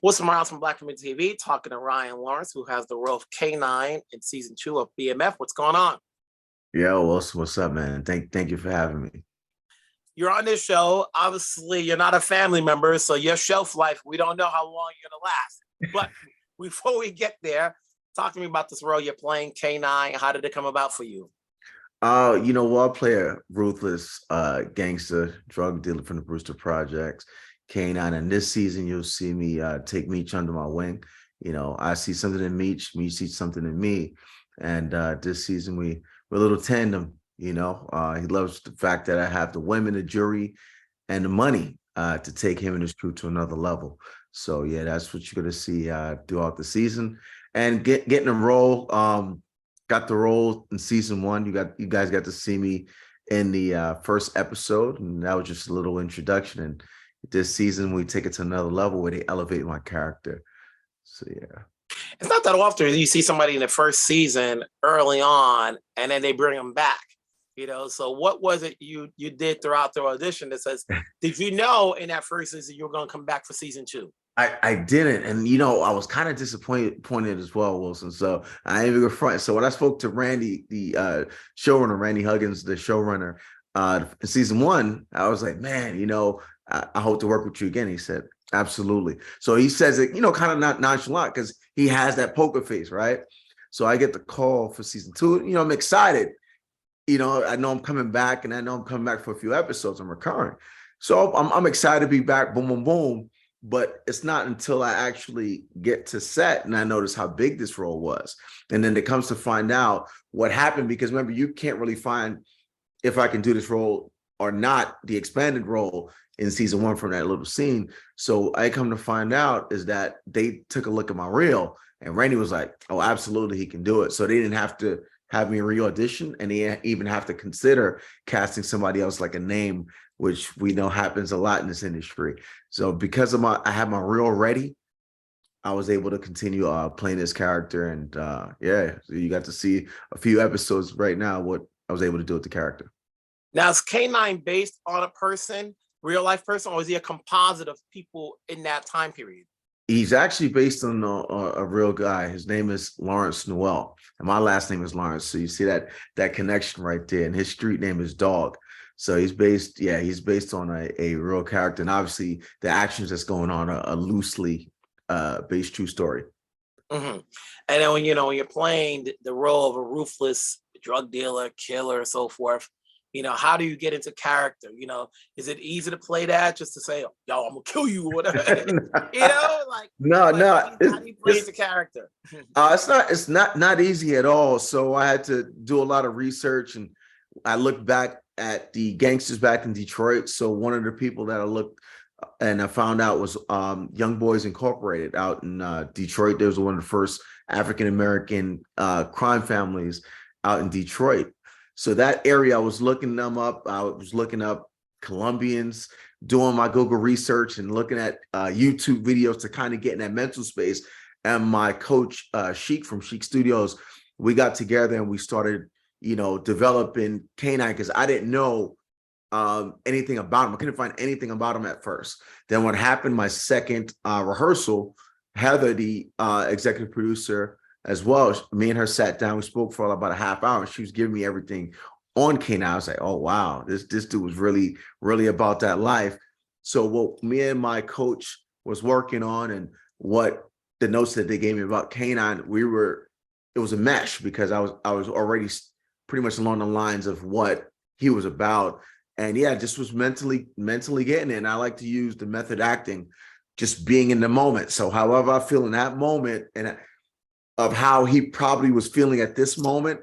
What's Miles from Black Community TV talking to Rayan Lawrence, who has the role of K-9 in season 2 of BMF. What's going on? Yo, what's up, man? Thank you for having me. You're on this show. Obviously, you're not a family member, so your shelf life, we don't know how long you're going to last. But before we get there, talk to me about this role you're playing, K-9. How did it come about for you? I play a ruthless gangster drug dealer from the Brewster Projects, K-9. And this season, you'll see me take Meech under my wing. I see something in Meech sees something in me. And this season, we're a little tandem. He loves the fact that I have the women, the jury, and the money to take him and his crew to another level. So, yeah, that's what you're going to see throughout the season. And getting a role. Got the role in season 1. You guys got to see me in the first episode, and that was just a little introduction. And this season, we take it to another level where they elevate my character. So yeah, it's not that often you see somebody in the first season early on, and then they bring them back. So what was it you did throughout the audition that says, did you know in that first season you were going to come back for season 2? I didn't. And, I was kind of disappointed as well, Wilson. So I ain't even front. So when I spoke to Randy, the showrunner, Randy Huggins, the showrunner, in season 1, I was like, man, I hope to work with you again. He said, absolutely. So he says it, kind of not nonchalant because he has that poker face, right? So I get the call for season 2. I'm excited. I know I'm coming back, and I know I'm coming back for a few episodes. I'm recurring. So I'm excited to be back. Boom, boom, boom. But it's not until I actually get to set and I notice how big this role was. And then it comes to find out what happened, because remember, you can't really find if I can do this role or not, the expanded role in season 1 from that little scene. So I come to find out is that they took a look at my reel, and Randy was like, oh, absolutely, he can do it. So they didn't have to have me re-audition, and they even have to consider casting somebody else like a name, which we know happens a lot in this industry. So because of I had my reel ready, I was able to continue playing this character. And so you got to see a few episodes right now, what I was able to do with the character. Now, is K-9 based on a person, real life person, or is he a composite of people in that time period? He's actually based on a real guy. His name is Lawrence Noel, and my last name is Lawrence. So you see that connection right there. And his street name is Dog. So he's based on a real character. And obviously the actions that's going on are loosely based true story. Mm-hmm. And then when you're playing the role of a ruthless drug dealer, killer, so forth, how do you get into character? Is it easy to play that just to say, yo, I'm gonna kill you or whatever? No. How do you play the character? It's not easy at all. So I had to do a lot of research, and I looked back at the gangsters back in Detroit. So one of the people that I looked and I found out was Young Boys Incorporated out in Detroit. There was one of the first African-American crime families out in Detroit. So that area, I was looking them up. I was looking up Colombians, doing my Google research and looking at YouTube videos to kind of get in that mental space. And my coach, Sheik from Sheik Studios, we got together and we started, developing K-9 because I didn't know anything about him. I couldn't find anything about him at first. Then what happened, my second rehearsal, Heather, the executive producer, as well, me and her sat down. We spoke for about a half hour. She was giving me everything on K-9. I was like, oh, wow, this dude was really, really about that life. So what me and my coach was working on and what the notes that they gave me about K-9, it was a mesh because I was already pretty much along the lines of what he was about. And yeah, just was mentally getting it. And I like to use the method acting, just being in the moment. So however I feel in that moment and of how he probably was feeling at this moment,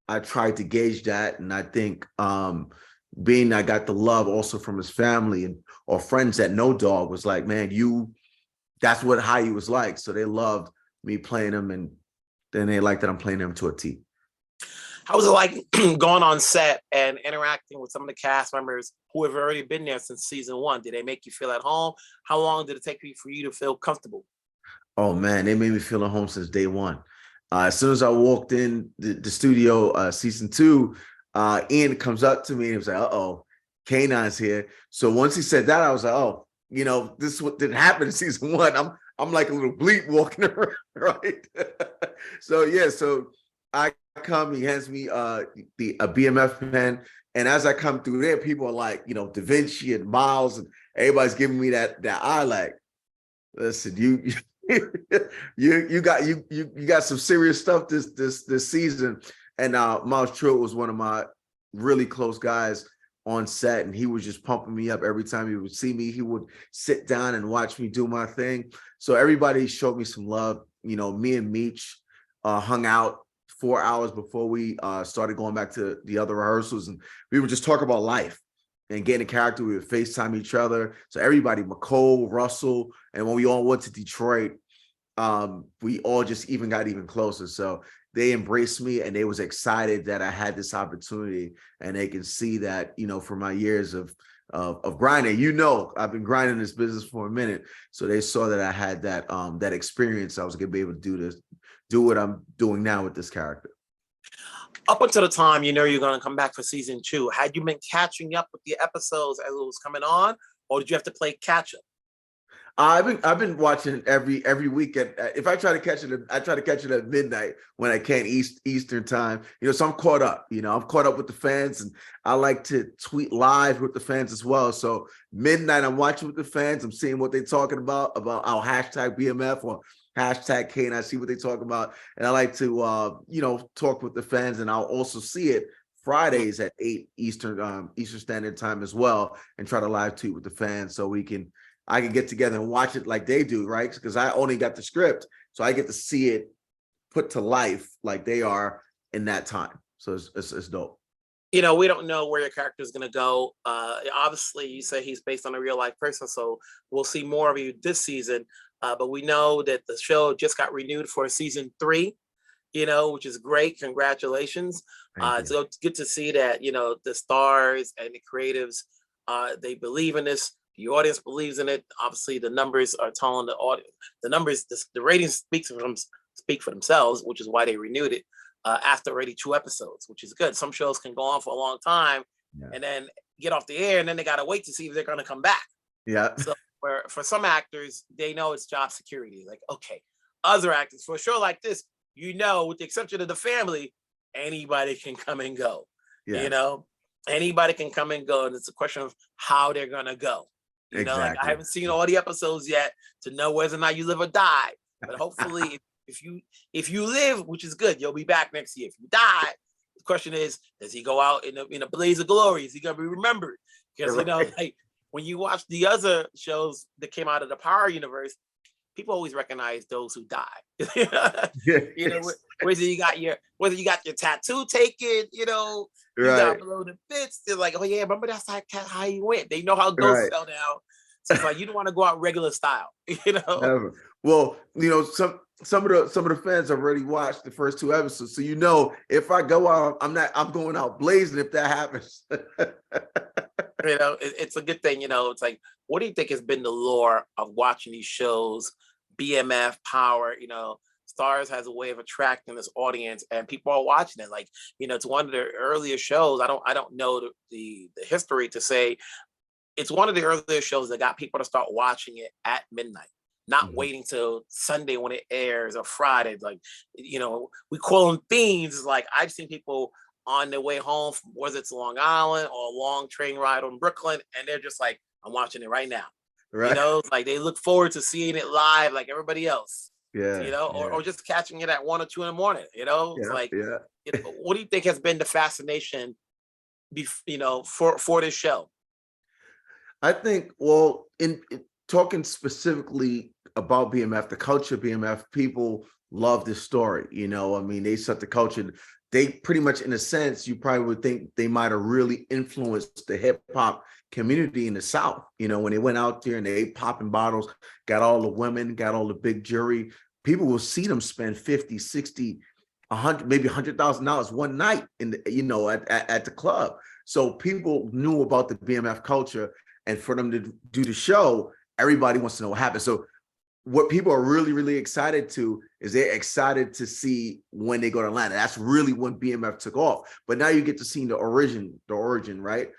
I tried to gauge that. And I think being I got the love also from his family or friends that know Dog was like, man, that's how he was like. So they loved me playing him, and then they like that I'm playing him to a T. How was it like going on set and interacting with some of the cast members who have already been there since season 1? Did they make you feel at home? How long did it take for you to feel comfortable? Oh man, they made me feel at home since day one. As soon as I walked in the studio, season 2, Ian comes up to me and he was like, "Uh-oh, K-9's here." So once he said that, I was like, "Oh, this is what didn't happen in season 1. I'm like a little bleep walking around, right? So yeah, so I come, he hands me a BMF pen, and as I come through there, people are like, Da Vinci and Miles, and everybody's giving me that eye like, listen, you you got some serious stuff this season. And Miles Truitt was one of my really close guys on set, and he was just pumping me up every time he would see me. He would sit down and watch me do my thing. So everybody showed me some love. Me and Meech hung out 4 hours before we started going back to the other rehearsals, and we would just talk about life and get in character. We would FaceTime each other. So everybody, Michole, Russell, and when we all went to Detroit, we all just got even closer. So they embraced me, and they was excited that I had this opportunity, and they can see that, for my years of grinding, I've been grinding this business for a minute. So they saw that I had that experience. I was gonna be able to do this, do what I'm doing now with this character. Up until the time you're going to come back for season 2, had you been catching up with the episodes as it was coming on, or did you have to play catch up? I've been watching every weekend. If I try to catch it, I try to catch it at midnight when I can, Eastern time. So I'm caught up. I'm caught up with the fans, and I like to tweet live with the fans as well. So midnight, I'm watching with the fans. I'm seeing what they're talking about our hashtag BMF or hashtag K-9. See what they talk about, and I like to talk with the fans, and I'll also see it Fridays at 8 Eastern Standard Time as well, and try to live tweet with the fans so I can get together and watch it like they do, right? Because I only got the script, so I get to see it put to life like they are in that time. So it's dope. We don't know where your character is going to go. Obviously, you say he's based on a real life person, so we'll see more of you this season. But we know that the show just got renewed for season 3, which is great. Congratulations. So it's good to see that, the stars and the creatives, they believe in this. The audience believes in it. Obviously, the numbers are telling the audience. The numbers, the ratings speak for themselves, which is why they renewed it after already 2 episodes, which is good. Some shows can go on for a long time and then get off the air, and then they got to wait to see if they're going to come back. Yeah. So for some actors, they know it's job security. Like, okay, other actors, for a show like this, with the exception of the family, anybody can come and go. Yeah. Anybody can come and go, and it's a question of how they're going to go. Like I haven't seen all the episodes yet to know whether or not you live or die. But hopefully, if you live, which is good, you'll be back next year. If you die, the question is, does he go out in a blaze of glory? Is he gonna be remembered? Because like when you watch the other shows that came out of the Power universe, people always recognize those who die. Whether you got your tattoo taken, you got below the bits. They're like, oh yeah, remember that's like how he went. They know how ghosts fell down. So it's like you don't want to go out regular style, Never. Well, some of the fans already watched the first 2 episodes, so if I go out, I'm going out blazing if that happens. It's a good thing. It's like, what do you think has been the lore of watching these shows, BMF, Power? Stars has a way of attracting this audience, and people are watching it. Like, it's one of the earlier shows. I don't know the history to say it's one of the earlier shows that got people to start watching it at midnight, not waiting till Sunday when it airs or Friday. Like, we call them fiends. Like, I've seen people on their way home, whether it's Long Island or a long train ride on Brooklyn, and they're just like, I'm watching it right now. Right. Like they look forward to seeing it live like everybody else. Yeah. Or just catching it at 1 or 2 in the morning. It's like, what do you think has been the fascination, for this show? I think, well, in talking specifically about BMF, the culture of BMF, people love this story. They set the culture. They pretty much, in a sense, you probably would think they might have really influenced the hip hop community in the South. When they went out there and they popping bottles, got all the women, got all the big jury. People will see them spend 50, 60, 100, maybe $100,000 one night in the, at the club. So people knew about the BMF culture, and for them to do the show, everybody wants to know what happened. So what people are really, really excited to is they're excited to see when they go to Atlanta. That's really when BMF took off. But now you get to see the origin, right,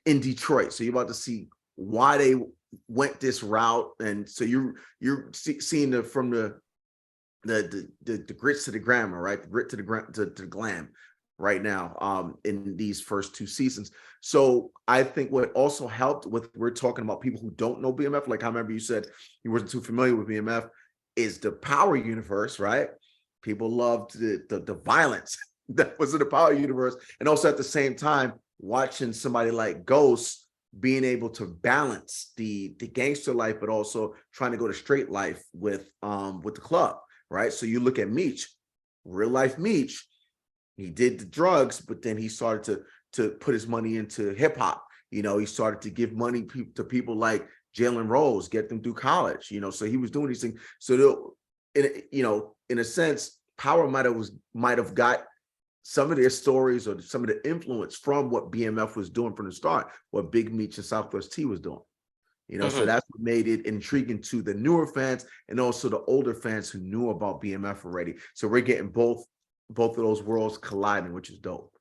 in Detroit. So you're about to see why they went this route, and so seeing from the grits to the glamour, right? The grit to the glam right now, in these first 2 seasons. So I think what also helped with, we're talking about people who don't know BMF, like I remember you said you wasn't too familiar with BMF, is the Power universe, right? People loved the violence that was in the Power universe, and also at the same time watching somebody like Ghost being able to balance the gangster life, but also trying to go to straight life with the club, right? So you look at Meech, real life Meech, he did the drugs, but then he started to put his money into hip hop. You know, he started to give money to people like Jalen Rose, get them through college. You know, so he was doing these things. So in a sense, Power might have got some of their stories or some of the influence from what BMF was doing from the start, what Big Meech and Southwest T was doing. You know, so that's what made it intriguing to the newer fans and also the older fans who knew about BMF already. So we're getting both of those worlds colliding, which is dope.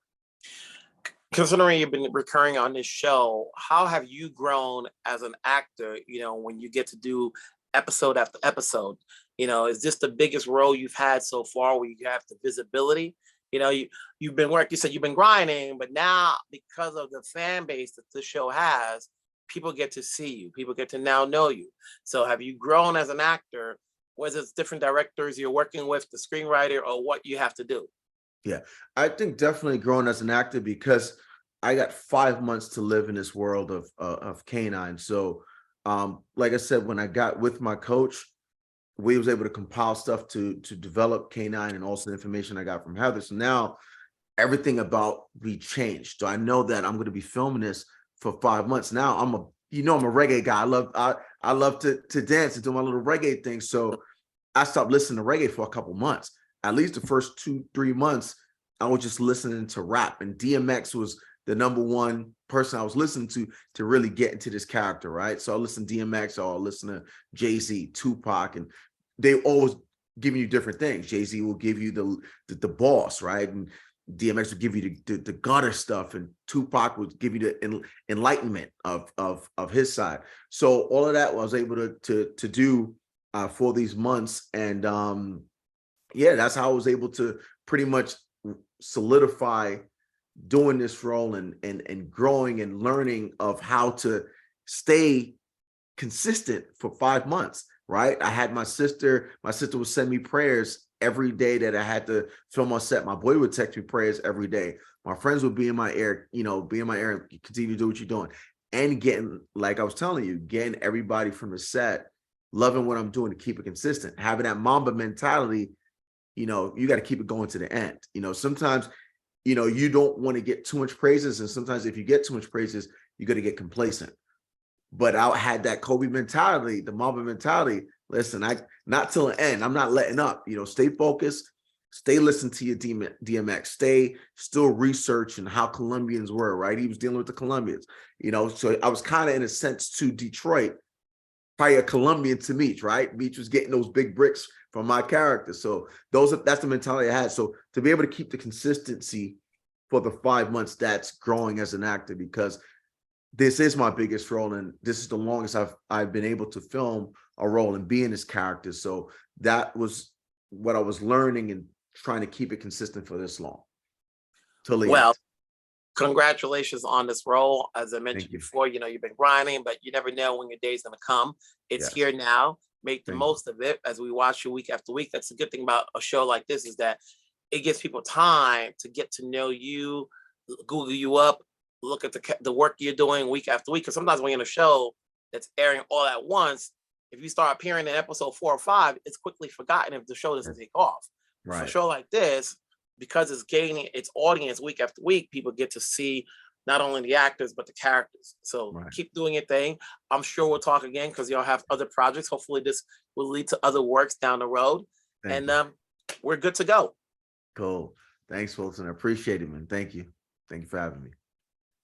Considering you've been recurring on this show, how have you grown as an actor, when you get to do episode after episode? Is this the biggest role you've had so far where you have the visibility? You've been you said you've been grinding, but now because of the fan base that the show has, people get to see you. People get to now know you. So have you grown as an actor? Was it different directors you're working with, the screenwriter, or what you have to do? Yeah, I think definitely growing as an actor, because I got 5 months to live in this world of K-9. So like I said, when I got with my coach, we was able to compile stuff to develop K-9 and also the information I got from Heather. So now everything about me changed. So I know that I'm going to be filming this for 5 months. Now I'm a reggae guy. I love to dance and do my little reggae thing. So I stopped listening to reggae for a couple months. At least the first 2-3 months, I was just listening to rap, and DMX was the #1 person I was listening to really get into this character, right? So I listen to DMX, or I'll listen to Jay-Z, Tupac, and they always give you different things. Jay-Z will give you the boss, right? And DMX will give you the gutter stuff, and Tupac would give you the enlightenment of his side. So all of that I was able to do for these months, and yeah, that's how I was able to pretty much solidify doing this role and growing and learning of how to stay consistent for 5 months, right? I had my sister would send me prayers every day that I had to film on set. My boy would text me prayers every day. My friends would be in my ear, and continue to do what you're doing. And getting, like I was telling you, getting everybody from the set loving what I'm doing to keep it consistent. Having that Mamba mentality, you got to keep it going to the end. Sometimes, you don't want to get too much praises. And sometimes if you get too much praises, you're going to get complacent. But I had that Kobe mentality, the Mamba mentality. Listen, not till the end. I'm not letting up. Stay focused. Stay listening to your DMX. Stay still researching how Colombians were, right? He was dealing with the Colombians. So I was kind of, in a sense, to Detroit, probably a Colombian to Meech, right? Meech was getting those big bricks from my character. So that's the mentality I had. So to be able to keep the consistency for the 5 months, that's growing as an actor, because this is my biggest role, and this is the longest I've been able to film a role and be in this character. So that was what I was learning and trying to keep it consistent for this long. Well, congratulations on this role. As I mentioned before, you've been grinding, but you never know when your day's going to come. It's here now. Make the most of it as we watch you week after week. That's the good thing about a show like this, is that it gives people time to get to know you, Google you up, look at the work you're doing week after week. Because sometimes when you're in a show that's airing all at once, if you start appearing in episode 4 or 5, it's quickly forgotten if the show doesn't take off. Right. For a show like this, because it's gaining its audience week after week, people get to see not only the actors, but the characters. So keep doing your thing. I'm sure we'll talk again, because y'all have other projects. Hopefully this will lead to other works down the road. We're good to go. Cool. Thanks, Wilson. I appreciate it, man. Thank you. Thank you for having me.